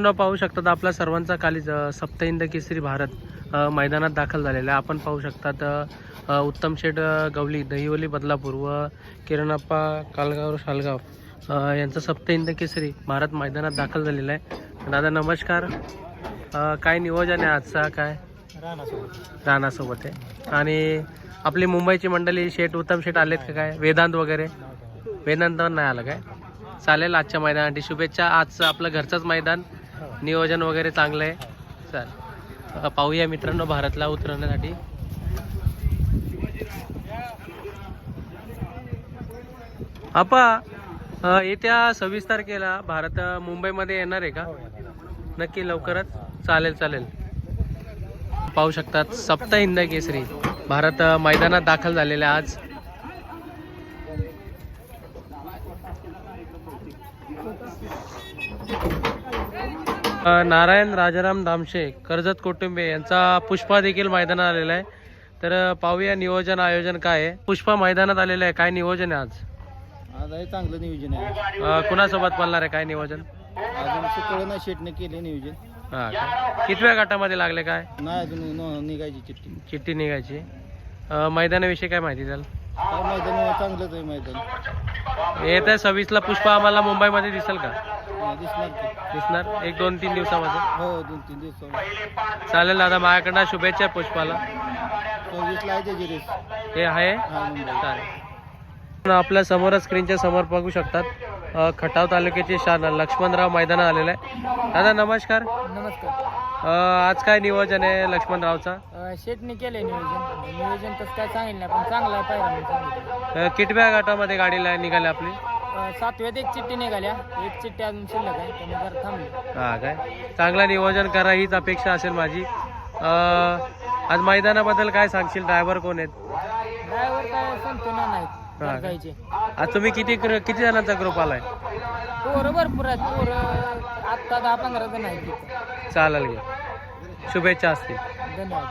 पाहू शकतात आपला सर्वांचा काली सप्तहिंद केसरी भारत मैदानात दाखल झालेला आहे. आपण पाहू शकतात उत्तम शेठ गवली दहिवली बदलापूर व किरणप्पा कालगाव शालगाव यांचा सप्तहिंद केसरी भारत मैदानात दाखल झालेला आहे. दादा नमस्कार. काय नियोजन आहे आजचा? काय राणासोबत आहे. आणि आपली मुंबईची मंडळी शेठ उत्तम शेठ आलेत का? काय वेदांत वगैरे? वेदांत नाही आलं काय? चालेल. आजच्या मैदानासाठी शुभेच्छा. आजचं आपलं घरचंच मैदान, नियोजन वगैरे चांगलं आहे. चल पाहूया मित्रांनो भारतला उतरवण्यासाठी. आपा येत्या 26 तारखेला भारत मुंबईमध्ये येणार आहे का? नक्की लवकरच. चालेल चालेल. पाहू शकतात सप्तहिंद केसरी भारत मैदानात दाखल झालेले आज. नारायण राजाराम दामशे कर्जत कुटुंबे यांचा पुष्पा देखील मैदानात आलेला आहे. तर पाहूया नियोजन आयोजन काय आहे. पुष्पा मैदानात आलेलं आहे, काय नियोजन आहे आज? आज आहे चांगलं नियोजन आहे. कुणासोबत पळणार आहे, काय नियोजन? अजून कळना शेटने केले नियोजन. हा का? कितव्या गटामध्ये लागले काय? नाही अजून निघायची चिठ्ठी. चिठ्ठी निघायची. मैदानाविषयी काय माहिती द्याल? काय मैदान चांगलंच आहे मैदान. येत्या 26ला पुष्पा आम्हाला मुंबईमध्ये दिसेल का? दिसणार की. दिसणार 1-2-3 दिवसामध्ये. हो 2-3 दिवस. चालेल दादा, माझ्याकडनं शुभेच्छा पुष्पाला. 24ला आहे त्याची रेस. हे आहे. हा मुंबई. चालेल. आपल्या समोर स्क्रीनच्या समोर बघू शकतात खटाव तालुक्याचे शान लक्ष्मणराव मैदानात आलेला आहे. दादा नमस्कार. नमस्कार. आज काय नियोजन आहे लक्ष्मणरावचा? शेटने केले नियोजन तसं काय सांगितलं नाही पण चांगला आहे पाहिजे. कितव्या गटामध्ये गाडीला निघाली आपली? 7व्यात एक चिठ्ठी निघाल्या, एक चिठ्ठी अजून शिल्लक आहे त्यामुळे जरा थांबली. हा काय? चांगला नियोजन करा हीच अपेक्षा असेल माझी. आज मैदानाबद्दल काय सांगशील? ड्रायव्हर कोण आहेत? ड्रायव्हर काय संतुना नाहीत. आज तुम्ही किती जणांचा ग्रुप आलाय? पोरं भरपूर आहेत. पोरं आत्ता 10-15 जण आहेत. चालेल घे. शुभेच्छा असतील. धन्यवाद.